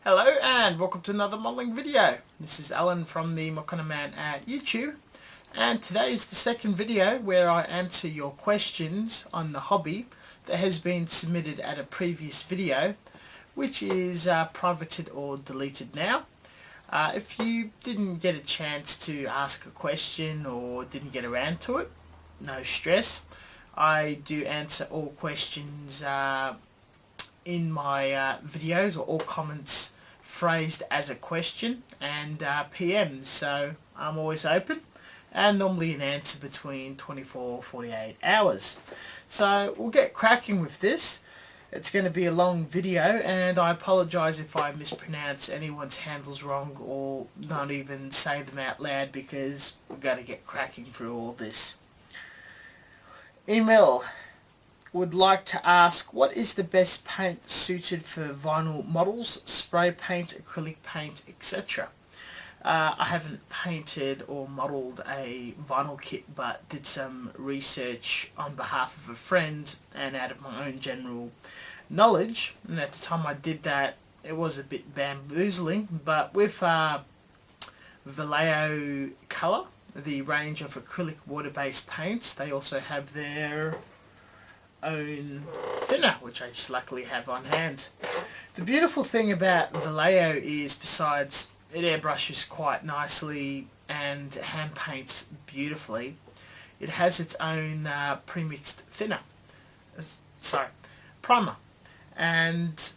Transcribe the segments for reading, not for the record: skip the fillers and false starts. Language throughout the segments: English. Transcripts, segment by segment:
Hello and welcome to another modelling video. This is Alan from the Mokana Man at YouTube, and today is the second video where I answer your questions on the hobby that has been submitted at a previous video, which is privated or deleted now. If you didn't get a chance to ask a question or didn't get around to it, no stress. I do answer all questions in my videos, or all comments phrased as a question, and PMs, so I'm always open, and normally an answer between 24-48 hours. So we'll get cracking with this. It's going to be a long video, and I apologise if I mispronounce anyone's handles wrong or not even say them out loud, because we've got to get cracking through all this. Email would like to ask, what is the best paint suited for vinyl models, spray paint, acrylic paint, etc. I haven't painted or modelled a vinyl kit, but did some research on behalf of a friend and out of my own general knowledge, and at the time I did that it was a bit bamboozling, but with Vallejo Colour, the range of acrylic water-based paints, they also have their own thinner, which I just luckily have on hand. The beautiful thing about Vallejo is, besides it airbrushes quite nicely and hand paints beautifully, it has its own premixed thinner, primer, and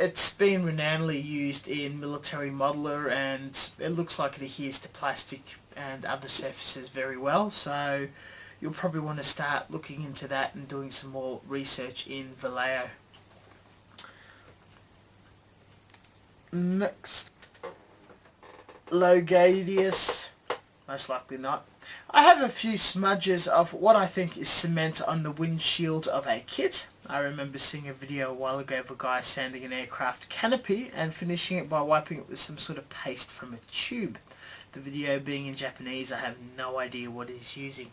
it's been renownedly used in military modeler, and it looks like it adheres to plastic and other surfaces very well, so you'll probably want to start looking into that and doing some more research in Vallejo. Next, Logadius, most likely not. I have a few smudges of what I think is cement on the windshield of a kit. I remember seeing a video a while ago of a guy sanding an aircraft canopy and finishing it by wiping it with some sort of paste from a tube. The video being in Japanese, I have no idea what he's using.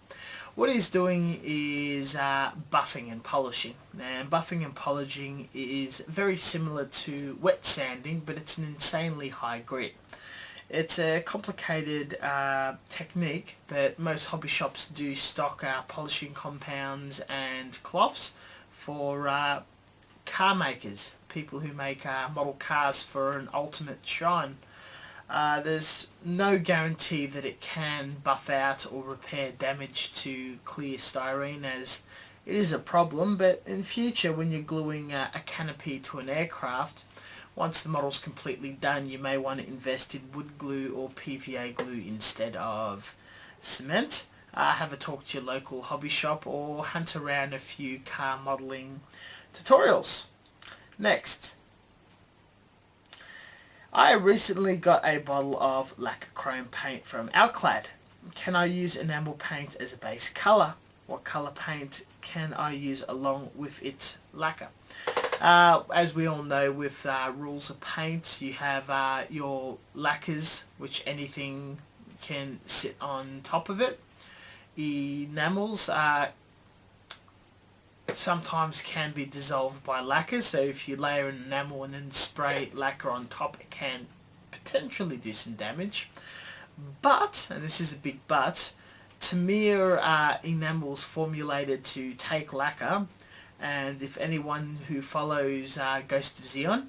What he's doing is buffing and polishing. And buffing and polishing is very similar to wet sanding, but it's an insanely high grit. It's a complicated technique, but most hobby shops do stock polishing compounds and cloths for car makers, people who make model cars for an ultimate shine. There's no guarantee that it can buff out or repair damage to clear styrene, as it is a problem, but in future when you're gluing a canopy to an aircraft, once the model's completely done, you may want to invest in wood glue or PVA glue instead of cement. Have a talk to your local hobby shop or hunt around a few car modelling tutorials. Next, I recently got a bottle of lacquer chrome paint from Alclad. Can I use enamel paint as a base colour? What colour paint can I use along with its lacquer? As we all know, with rules of paint, you have your lacquers, which anything can sit on top of it. Enamels sometimes can be dissolved by lacquer, so if you layer an enamel and then spray lacquer on top, it can potentially do some damage. But, and this is a big but, Tamir enamels formulated to take lacquer, and if anyone who follows Ghost of Zeon,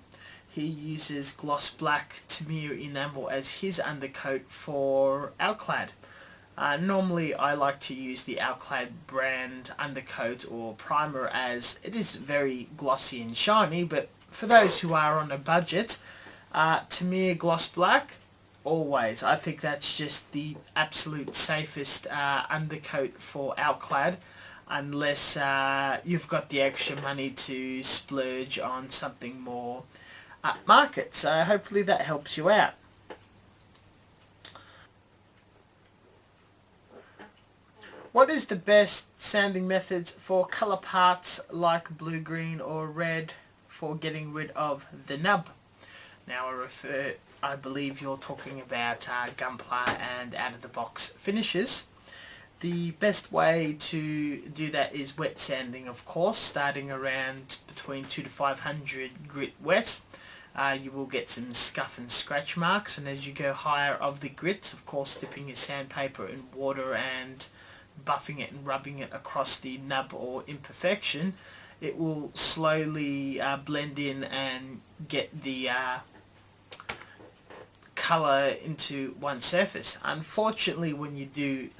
he uses gloss black Tamir enamel as his undercoat for Alclad. Normally I like to use the Alclad brand undercoat or primer, as it is very glossy and shiny, but for those who are on a budget, Tamir Gloss Black, always. I think that's just the absolute safest undercoat for Alclad, unless you've got the extra money to splurge on something more upmarket. So hopefully that helps you out. What is the best sanding methods for colour parts like blue, green or red for getting rid of the nub? Now I believe you're talking about Gunpla and out-of-the-box finishes. The best way to do that is wet sanding, of course, starting around between 2 to 500 grit wet. you will get some scuff and scratch marks, and as you go higher of the grits, of course dipping your sandpaper in water and buffing it and rubbing it across the nub or imperfection, it will slowly blend in and get the colour into one surface. Unfortunately, when you do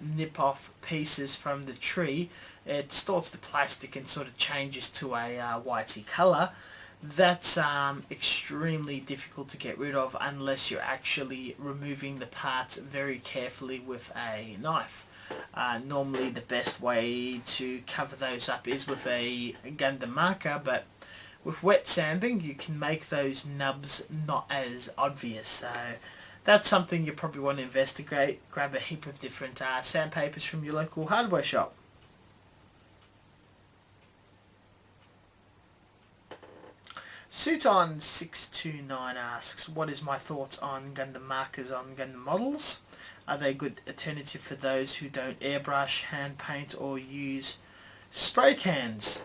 nip off pieces from the tree, it distorts the plastic and sort of changes to a whitey colour. That's extremely difficult to get rid of unless you're actually removing the parts very carefully with a knife. Normally the best way to cover those up is with a Gundam marker, but with wet sanding you can make those nubs not as obvious. So that's something you probably want to investigate. Grab a heap of different sandpapers from your local hardware shop. Suiton629 asks, what is my thoughts on Gundam markers on Gundam models? Are they a good alternative for those who don't airbrush, hand paint or use spray cans?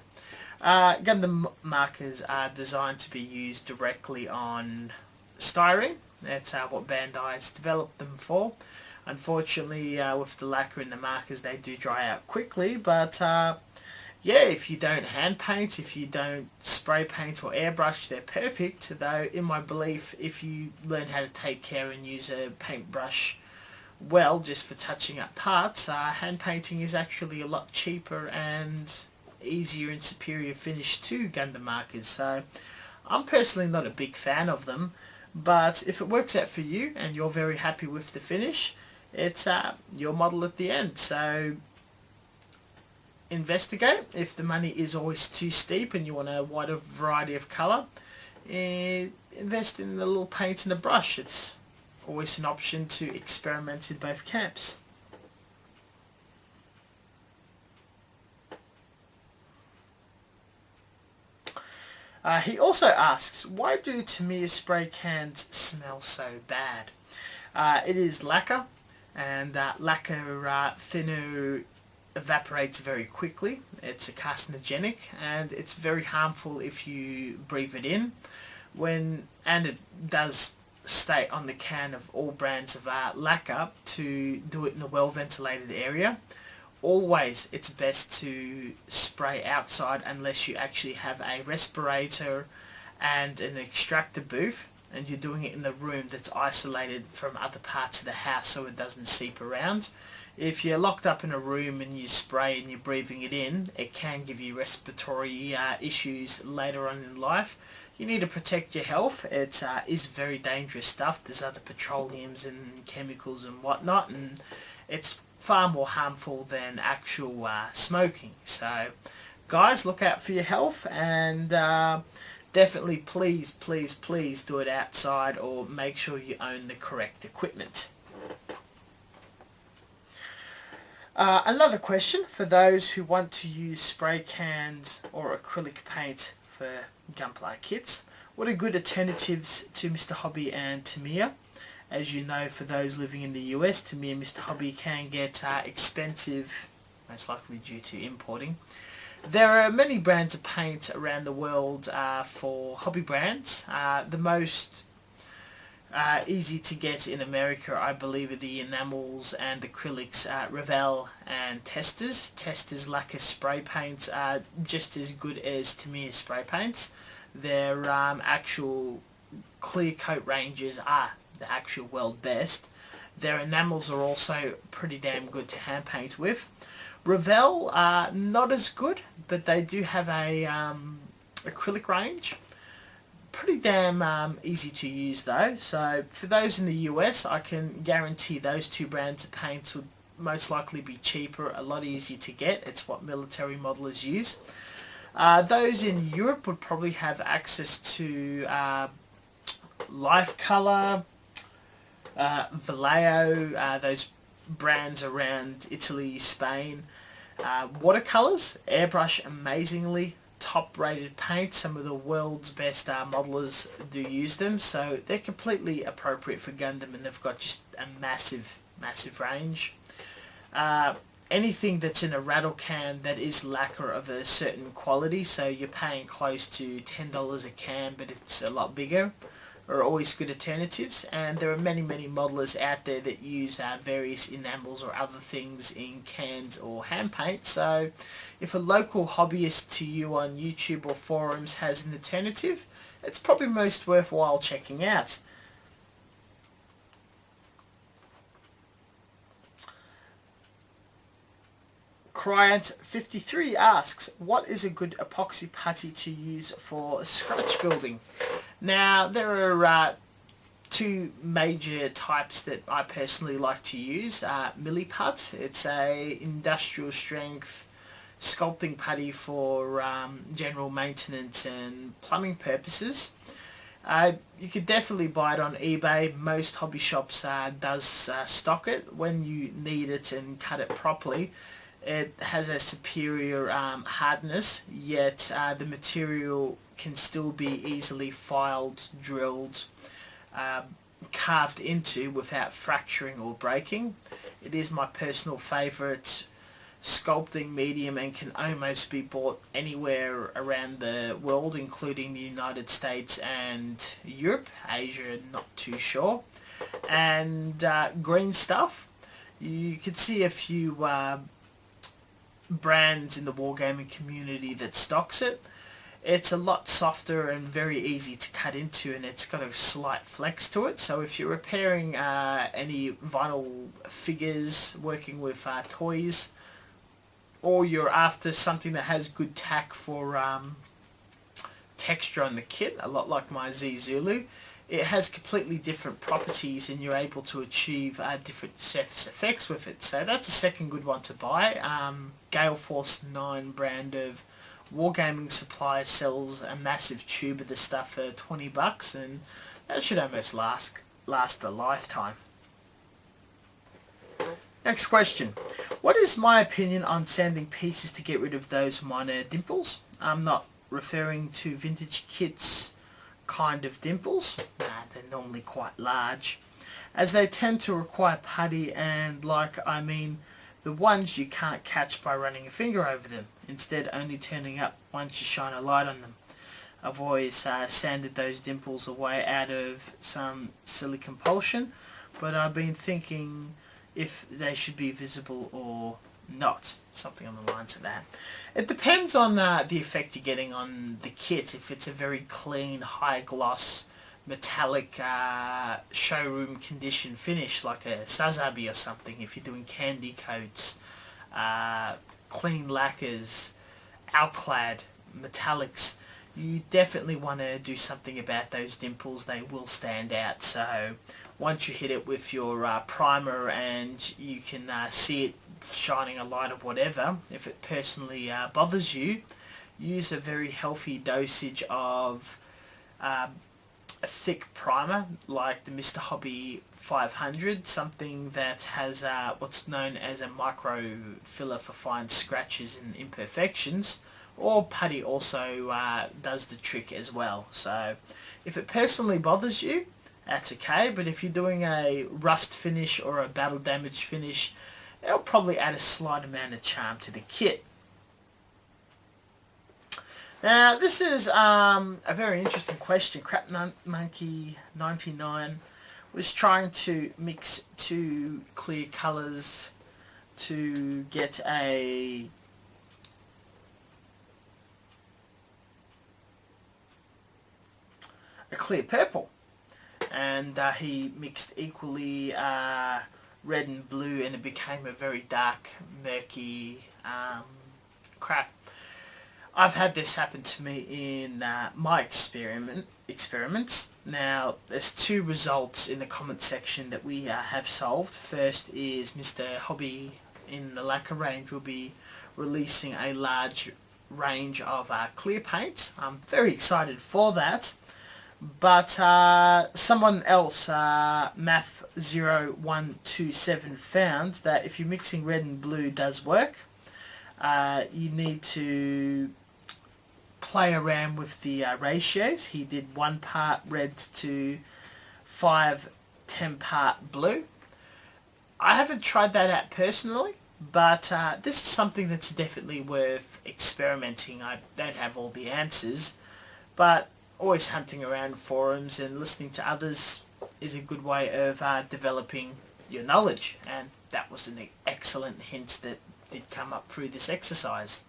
Gundam markers are designed to be used directly on styrene. That's what Bandai's developed them for. Unfortunately, with the lacquer in the markers, they do dry out quickly, but yeah, if you don't hand paint, if you don't spray paint or airbrush, they're perfect. Though, in my belief, if you learn how to take care and use a paintbrush well, just for touching up parts, hand painting is actually a lot cheaper and easier and superior finish to Gundam markers. So, I'm personally not a big fan of them, but if it works out for you and you're very happy with the finish, it's your model at the end. So, investigate. If the money is always too steep and you want a wider variety of colour, invest in a little paint and a brush. It's always an option to experiment in both camps. He also asks, why do Tamiya spray cans smell so bad? It is lacquer, and lacquer thinner evaporates very quickly. It's a carcinogenic and it's very harmful if you breathe it in. And it does state on the can of all brands of lacquer to do it in a well ventilated area. Always it's best to spray outside unless you actually have a respirator and an extractor booth and you're doing it in the room that's isolated from other parts of the house so it doesn't seep around. If you're locked up in a room and you spray and you're breathing it in, it can give you respiratory issues later on in life. You need to protect your health. It is very dangerous stuff. There's other petroleums and chemicals and whatnot, and it's far more harmful than actual smoking. So guys, look out for your health, and definitely please do it outside or make sure you own the correct equipment. Another question for those who want to use spray cans or acrylic paint for Gunpla kits. What are good alternatives to Mr. Hobby and Tamiya? As you know, for those living in the US, Tamiya and Mr. Hobby can get expensive, most likely due to importing. There are many brands of paint around the world for hobby brands. The most easy to get in America, I believe, are the enamels and acrylics, Revell and Testors. Testors lacquer spray paints are just as good as Tamiya spray paints. Their actual clear coat ranges are the actual world best. Their enamels are also pretty damn good to hand paint with. Revell are not as good, but they do have a acrylic range. Pretty damn easy to use though. So for those in the US, I can guarantee those two brands of paints would most likely be cheaper, a lot easier to get. It's what military modelers use. Those in Europe would probably have access to Life Color, Vallejo, those brands around Italy, Spain. Watercolors, airbrush amazingly, top rated paint. Some of the world's best modelers do use them, so they're completely appropriate for Gundam, and they've got just a massive range. anything that's in a rattle can that is lacquer of a certain quality, so you're paying close to $10 a can, but it's a lot bigger, are always good alternatives. And there are many modelers out there that use various enamels or other things in cans or hand paint. So if a local hobbyist to you on YouTube or forums has an alternative, it's probably most worthwhile checking out. Cryant53 asks, what is a good epoxy putty to use for scratch building? Now, there are two major types that I personally like to use. Milliput, it's a industrial strength sculpting putty for general maintenance and plumbing purposes. You could definitely buy it on eBay. Most hobby shops does stock it. When you need it and cut it properly, it has a superior hardness, yet the material can still be easily filed, drilled, carved into without fracturing or breaking. It is my personal favourite sculpting medium and can almost be bought anywhere around the world, including the United States and Europe. Asia, not too sure. And green stuff, you could see a few brands in the wargaming community that stocks it. It's a lot softer and very easy to cut into, and it's got a slight flex to it. So if you're repairing any vinyl figures, working with toys, or you're after something that has good tack for texture on the kit, a lot like my Z Zulu, it has completely different properties and you're able to achieve different surface effects with it. So that's a second good one to buy. Gale Force 9 brand of wargaming supply sells a massive tube of the stuff for $20, and that should almost last a lifetime. Next question. What is my opinion on sanding pieces to get rid of those minor dimples? I'm not referring to vintage kits kind of dimples. They're normally quite large, as they tend to require putty, and the ones you can't catch by running a finger over them, instead only turning up once you shine a light on them. I've always sanded those dimples away out of some silly compulsion, but I've been thinking if they should be visible or not, something on the lines of that. It depends on the effect you're getting on the kit. If it's a very clean, high gloss, metallic, showroom condition finish like a Sazabi or something, if you're doing candy coats, clean lacquers, alclad, metallics, you definitely want to do something about those dimples. They will stand out. So once you hit it with your primer and you can see it shining a light or whatever, if it personally bothers you, use a very healthy dosage of a thick primer like the Mr. Hobby 500, something that has what's known as a micro filler for fine scratches and imperfections, or putty also does the trick as well. So if it personally bothers you, that's okay, but if you're doing a rust finish or a battle damage finish, it'll probably add a slight amount of charm to the kit. Now this is a very interesting question. Crap Monkey 99 was trying to mix two clear colours to get a clear purple, and he mixed equally red and blue, and it became a very dark, murky crap. I've had this happen to me in my experiments. Now, there's two results in the comment section that we have solved. First is Mr. Hobby in the lacquer range will be releasing a large range of clear paints. I'm very excited for that. But someone else, Math0127, found that if you're mixing red and blue does work, you need to play around with the ratios. He did 1 part red to 5/10 part blue. I haven't tried that out personally, But this is something that's definitely worth experimenting. I don't have all the answers, but always hunting around forums and listening to others is a good way of developing your knowledge, and that was an excellent hint that did come up through this exercise.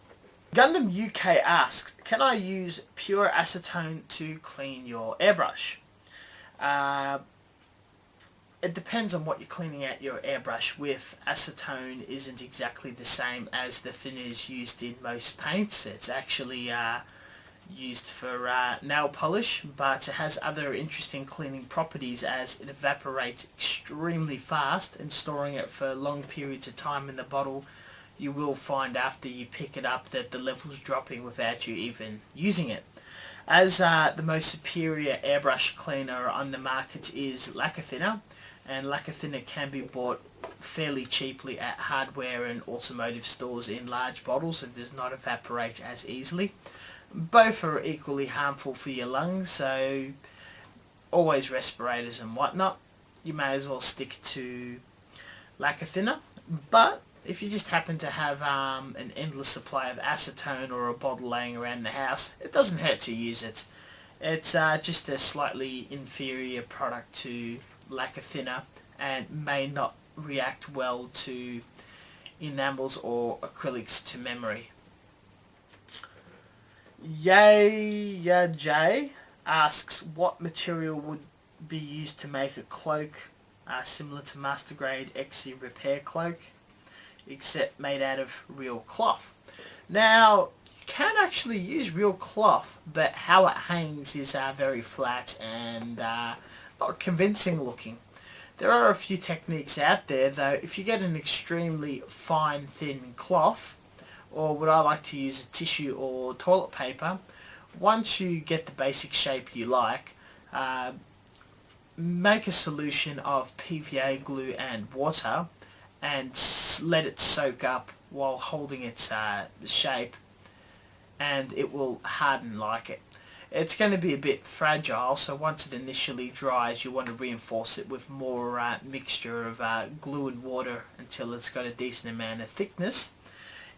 Gundam UK asks, can I use pure acetone to clean your airbrush? It depends on what you're cleaning out your airbrush with. Acetone isn't exactly the same as the thinners used in most paints. It's actually used for nail polish, but it has other interesting cleaning properties as it evaporates extremely fast, and storing it for long periods of time in the bottle, you will find after you pick it up that the level's dropping without you even using it. As the most superior airbrush cleaner on the market is lacquer thinner, and lacquer thinner can be bought fairly cheaply at hardware and automotive stores in large bottles and does not evaporate as easily. Both are equally harmful for your lungs, so always respirators and whatnot, you may as well stick to lacquer thinner. But if you just happen to have an endless supply of acetone or a bottle laying around the house, it doesn't hurt to use it. It's just a slightly inferior product to lacquer thinner and may not react well to enamels or acrylics to memory. Jay asks, what material would be used to make a cloak similar to Master Grade XC Repair Cloak, except made out of real cloth? Now, you can actually use real cloth, but how it hangs is very flat and not convincing looking. There are a few techniques out there though. If you get an extremely fine thin cloth, or what I like to use, a tissue or toilet paper, once you get the basic shape you like, make a solution of PVA glue and water and let it soak up while holding its shape, and it will harden like it. It's going to be a bit fragile, so once it initially dries you want to reinforce it with more mixture of glue and water until it's got a decent amount of thickness.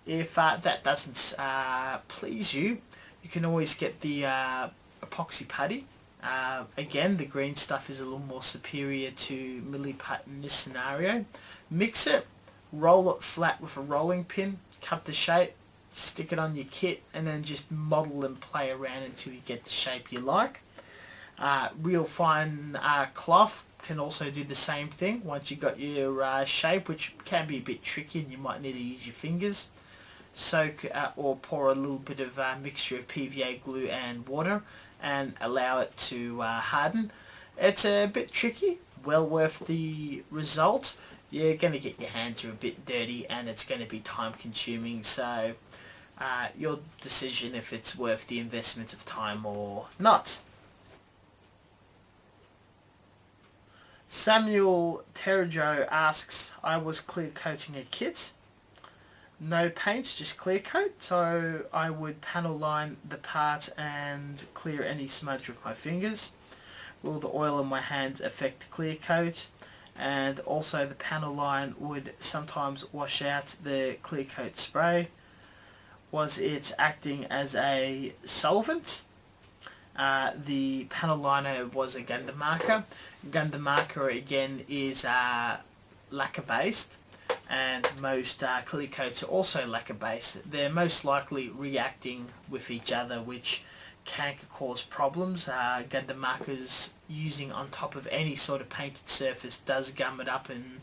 If that doesn't please you, you can always get the epoxy putty. Again, the green stuff is a little more superior to milliput in this scenario. Mix it, roll it flat with a rolling pin, cut the shape, stick it on your kit, and then just model and play around until you get the shape you like. Real fine cloth can also do the same thing once you got your shape, which can be a bit tricky and you might need to use your fingers. Soak or pour a little bit of mixture of PVA glue and water and allow it to harden. It's a bit tricky, well worth the result. You're going to get your hands are a bit dirty and it's going to be time consuming, so your decision if it's worth the investment of time or not. Samuel Terrajo asks, I was clear coating a kit. No paint, just clear coat, so I would panel line the part and clear any smudge with my fingers. Will the oil in my hands affect the clear coat? And also the panel line would sometimes wash out the clear coat spray. Was it acting as a solvent? The panel liner was a Gundam marker. Gundam marker again is lacquer based, and most clear coats are also lacquer based. They're most likely reacting with each other, which can cause problems. Gundam markers using on top of any sort of painted surface does gum it up and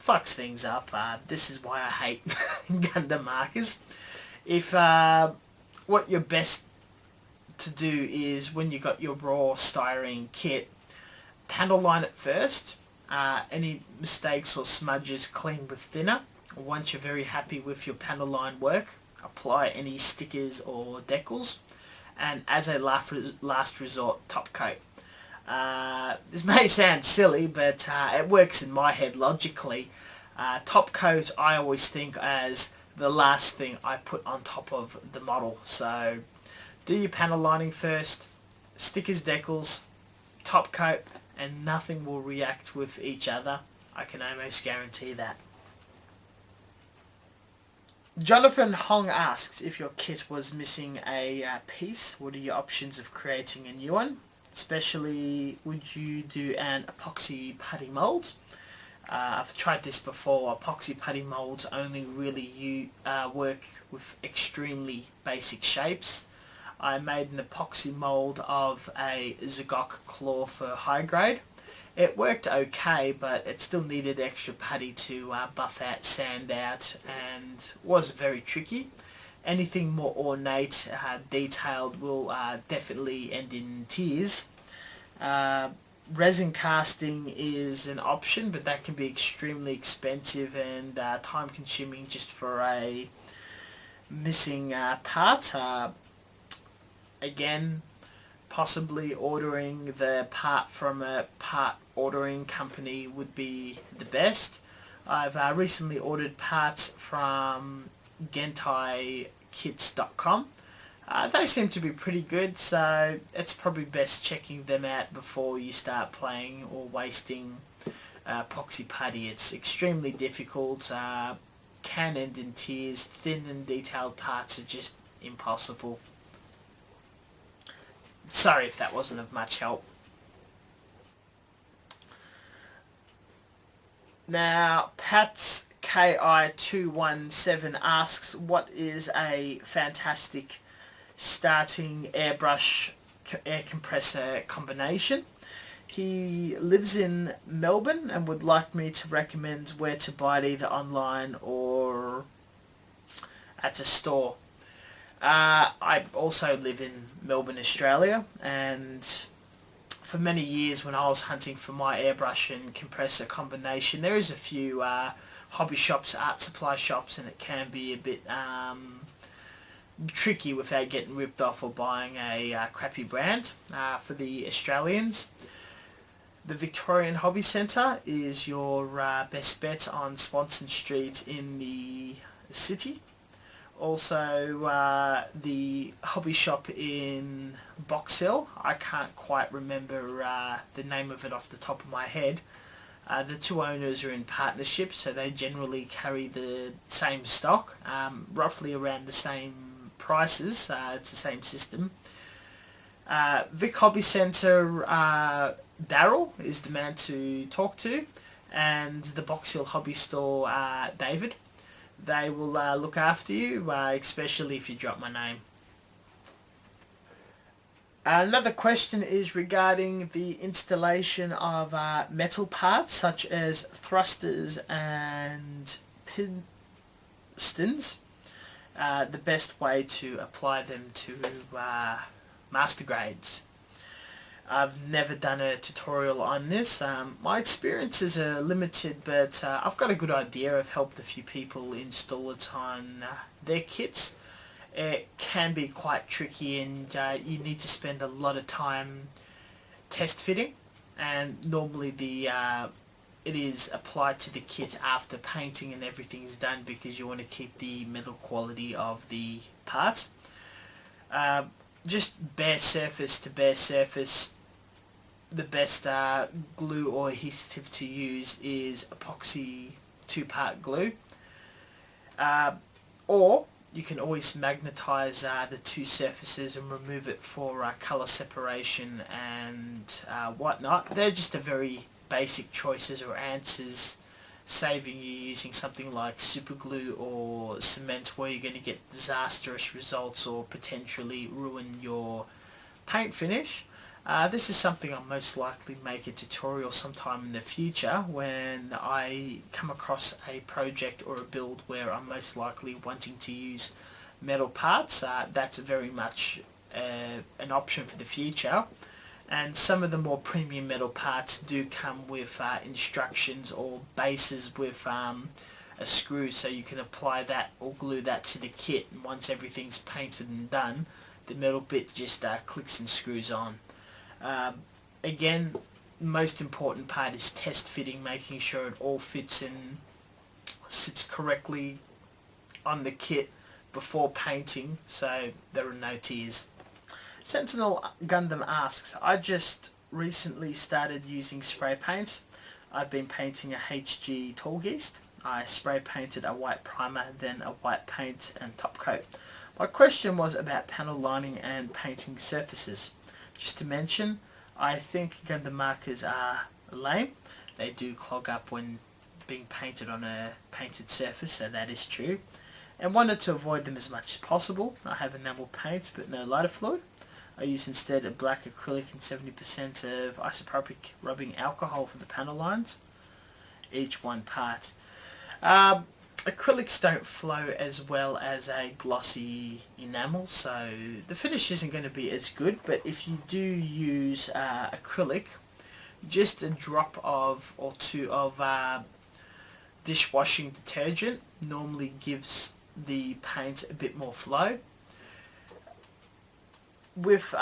fucks things up. This is why I hate Gundam markers. If what you're best to do is when you got your raw styrene kit, panel line it first. Any mistakes or smudges clean with thinner. Once you're very happy with your panel line work, apply any stickers or decals, and as a last resort, top coat. This may sound silly, but it works in my head logically. Top coat I always think as the last thing I put on top of the model. So do your panel lining first, stickers, decals, top coat, and nothing will react with each other. I can almost guarantee that. Jonathan Hong asks, if your kit was missing a piece, what are your options of creating a new one? Especially, would you do an epoxy putty mold? I've tried this before. Epoxy putty molds only really work with extremely basic shapes. I made an epoxy mold of a Zagok claw for high grade. It worked okay, but it still needed extra putty to buff out, sand out, and was very tricky. Anything more ornate, detailed will definitely end in tears. Resin casting is an option, but that can be extremely expensive and time consuming just for a missing part. Again, possibly ordering the part from a part ordering company would be the best. I've recently ordered parts from gentaikits.com. They seem to be pretty good, so it's probably best checking them out before you start playing or wasting epoxy putty. It's extremely difficult, can end in tears. Thin and detailed parts are just impossible. Sorry if that wasn't of much help. Now, Pats KI217 asks, what is a fantastic starting airbrush air compressor combination? He lives in Melbourne and would like me to recommend where to buy it, either online or at a store. I also live in Melbourne, Australia, and for many years when I was hunting for my airbrush and compressor combination, there is a few hobby shops, art supply shops, and it can be a bit tricky without getting ripped off or buying a crappy brand. For the Australians, the Victorian Hobby Centre is your best bet on Swanston Street in the city. Also, the hobby shop in Box Hill, I can't quite remember the name of it off the top of my head. The two owners are in partnership, so they generally carry the same stock, roughly around the same prices. It's the same system. Vic Hobby Centre, Daryl is the man to talk to, and the Box Hill Hobby Store, David. They will look after you, especially if you drop my name. Another question is regarding the installation of metal parts such as thrusters and pistons. The best way to apply them to master grades. I've never done a tutorial on this. My experiences are limited, but I've got a good idea. I've helped a few people install it on their kits. It can be quite tricky, and you need to spend a lot of time test fitting, and normally it is applied to the kit after painting and everything's done, because you want to keep the metal quality of the part. Just bare surface to bare surface, the best glue or adhesive to use is epoxy 2-part glue, or you can always magnetize the two surfaces and remove it for color separation and whatnot. They're just a very basic choices or answers, saving you using something like super glue or cement, where you're going to get disastrous results or potentially ruin your paint finish. This is something I'll most likely make a tutorial sometime in the future when I come across a project or a build where I'm most likely wanting to use metal parts. That's very much an option for the future. And some of the more premium metal parts do come with instructions or bases with a screw, so you can apply that or glue that to the kit, and once everything's painted and done, the metal bit just clicks and screws on. Again, most important part is test fitting, making sure it all fits and sits correctly on the kit before painting, so there are no tears. Sentinel Gundam asks, I just recently started using spray paint. I've been painting a HG Tallgeist. I spray painted a white primer, then a white paint and top coat. My question was about panel lining and painting surfaces. Just to mention, I think Gundam markers are lame. They do clog up when being painted on a painted surface, so that is true. And wanted to avoid them as much as possible. I have enamel paint but no lighter fluid. I use instead a black acrylic and 70% of isopropyl rubbing alcohol for the panel lines, each 1 part. Acrylics don't flow as well as a glossy enamel, so the finish isn't going to be as good, but if you do use acrylic, just a drop of or two of dishwashing detergent normally gives the paint a bit more flow. With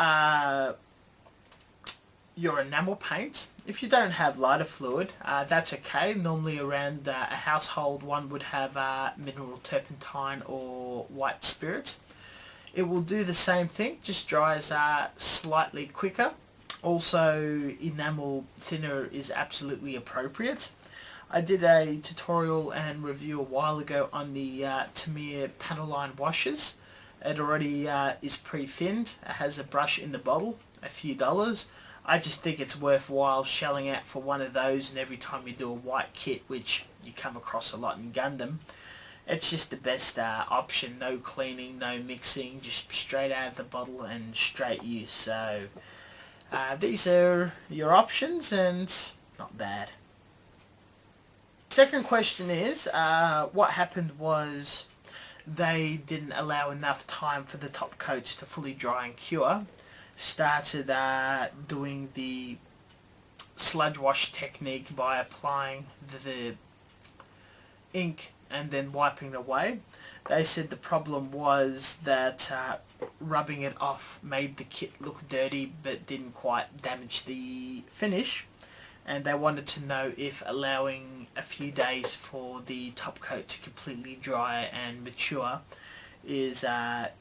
your enamel paint, if you don't have lighter fluid, that's okay. Normally around a household one would have mineral turpentine or white spirit. It will do the same thing, just dries slightly quicker. Also, enamel thinner is absolutely appropriate. I did a tutorial and review a while ago on the Tamiya panel line washes. It already is pre-thinned. It has a brush in the bottle, a few dollars. I just think it's worthwhile shelling out for one of those, and every time you do a white kit, which you come across a lot in Gundam, it's just the best option. No cleaning, no mixing, just straight out of the bottle and straight use. So these are your options, and not bad. Second question is, what happened was they didn't allow enough time for the top coats to fully dry and cure. Started doing the sludge wash technique by applying the ink and then wiping it away. They said the problem was that rubbing it off made the kit look dirty but didn't quite damage the finish, and they wanted to know if allowing a few days for the top coat to completely dry and mature is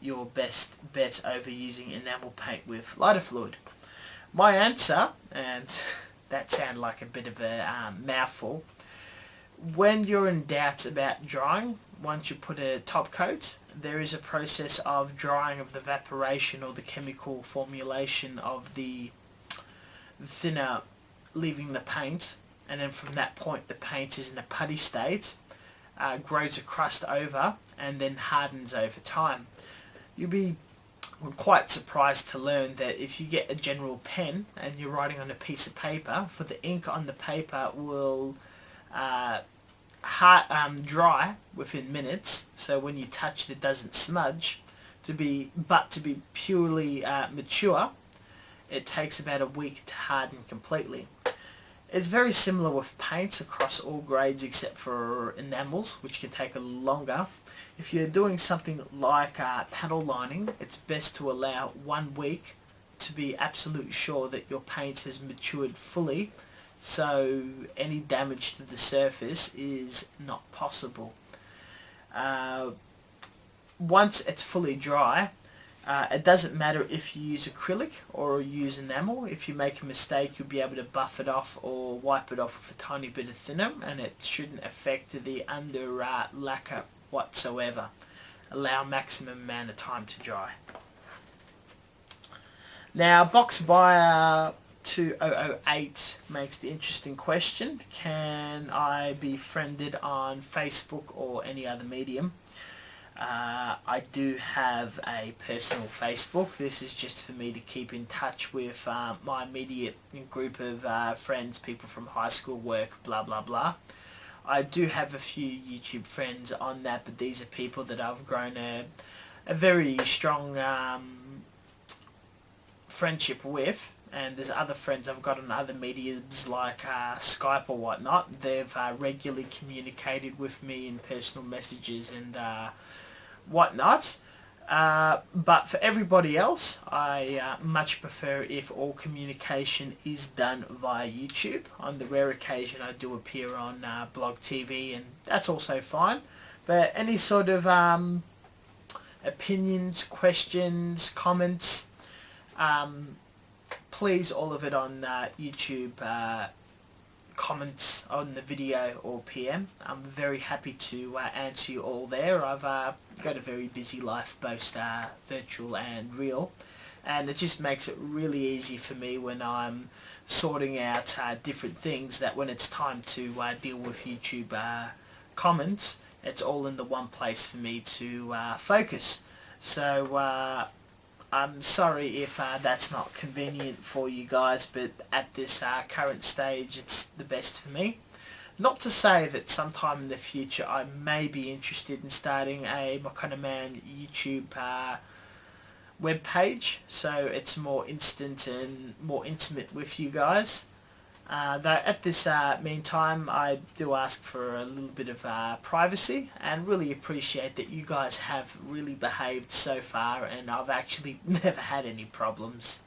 your best bet over using enamel paint with lighter fluid. My answer, and that sounded like a bit of a mouthful, when you're in doubt about drying, once you put a top coat, there is a process of drying of the evaporation or the chemical formulation of the thinner leaving the paint, and then from that point the paint is in a putty state, grows a crust over and then hardens over time. You'll be quite surprised to learn that if you get a general pen and you're writing on a piece of paper, for the ink on the paper will dry within minutes, so when you touch it, it doesn't smudge. To be purely mature, it takes about a week to harden completely. It's very similar with paints across all grades except for enamels, which can take a longer. If you're doing something like panel lining, it's best to allow 1 week to be absolutely sure that your paint has matured fully, so any damage to the surface is not possible. Once it's fully dry, it doesn't matter if you use acrylic or use enamel. If you make a mistake, you'll be able to buff it off or wipe it off with a tiny bit of thinner, and it shouldn't affect the under lacquer whatsoever. Allow maximum amount of time to dry. Now, box buyer 2008 makes the interesting question: can I be friended on Facebook or any other medium? I do have a personal Facebook. This is just for me to keep in touch with my immediate group of friends, people from high school, work, blah blah blah. I do have a few YouTube friends on that, but these are people that I've grown a very strong friendship with, and there's other friends I've got on other mediums like Skype or whatnot. They've regularly communicated with me in personal messages and whatnot, but for everybody else, I much prefer if all communication is done via YouTube. On the rare occasion I do appear on Blog TV, and that's also fine, but any sort of opinions, questions, comments, please all of it on YouTube comments on the video or PM. I'm very happy to answer you all there. I've got a very busy life, both virtual and real, and it just makes it really easy for me when I'm sorting out different things, that when it's time to deal with YouTube comments, it's all in the one place for me to focus. So I'm sorry if that's not convenient for you guys, but at this current stage it's the best for me. Not to say that sometime in the future I may be interested in starting a McConaughey YouTube web page, so it's more instant and more intimate with you guys. Though at this meantime, I do ask for a little bit of privacy, and really appreciate that you guys have really behaved so far, and I've actually never had any problems.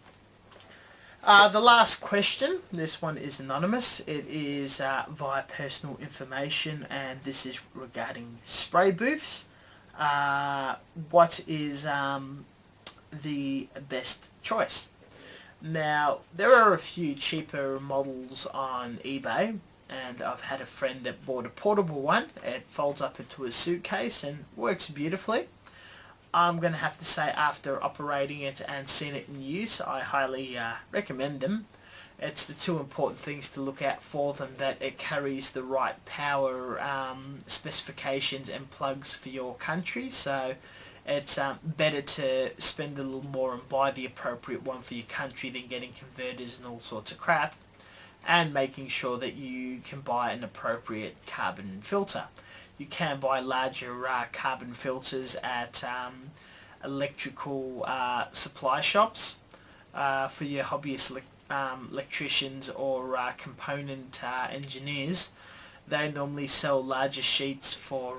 The last question, this one is anonymous. It is via personal information, and this is regarding spray booths. What is the best choice? Now, there are a few cheaper models on eBay, and I've had a friend that bought a portable one. It folds up into a suitcase and works beautifully. I'm going to have to say, after operating it and seeing it in use, I highly recommend them. It's the two important things to look out for them: that it carries the right power specifications and plugs for your country. So it's better to spend a little more and buy the appropriate one for your country than getting converters and all sorts of crap, and making sure that you can buy an appropriate carbon filter. You can buy larger carbon filters at electrical supply shops for your hobbyist electricians or component engineers. They normally sell larger sheets for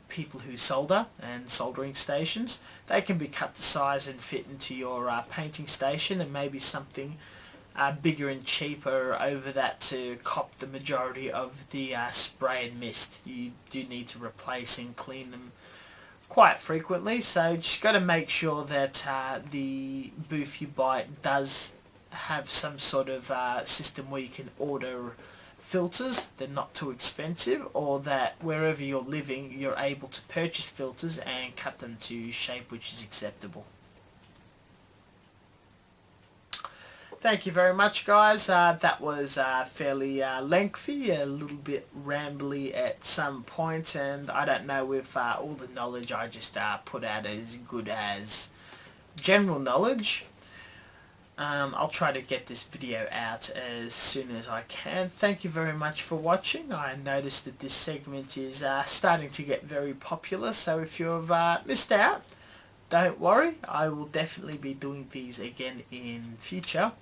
people who solder and soldering stations. They can be cut to size and fit into your painting station, and maybe something bigger and cheaper over that to cop the majority of the spray and mist. You do need to replace and clean them quite frequently, so just got to make sure that the booth you buy does have some sort of system where you can order filters. They're not too expensive, or that wherever you're living you're able to purchase filters and cut them to shape which is acceptable. Thank you very much, guys. That was fairly lengthy, a little bit rambly at some point, and I don't know if all the knowledge I just put out is good as general knowledge. I'll try to get this video out as soon as I can. Thank you very much for watching. I noticed that this segment is starting to get very popular, so if you've missed out, don't worry. I will definitely be doing these again in future,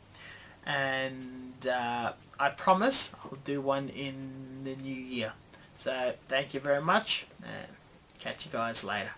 and I promise I'll do one in the new year. So thank you very much, and catch you guys later.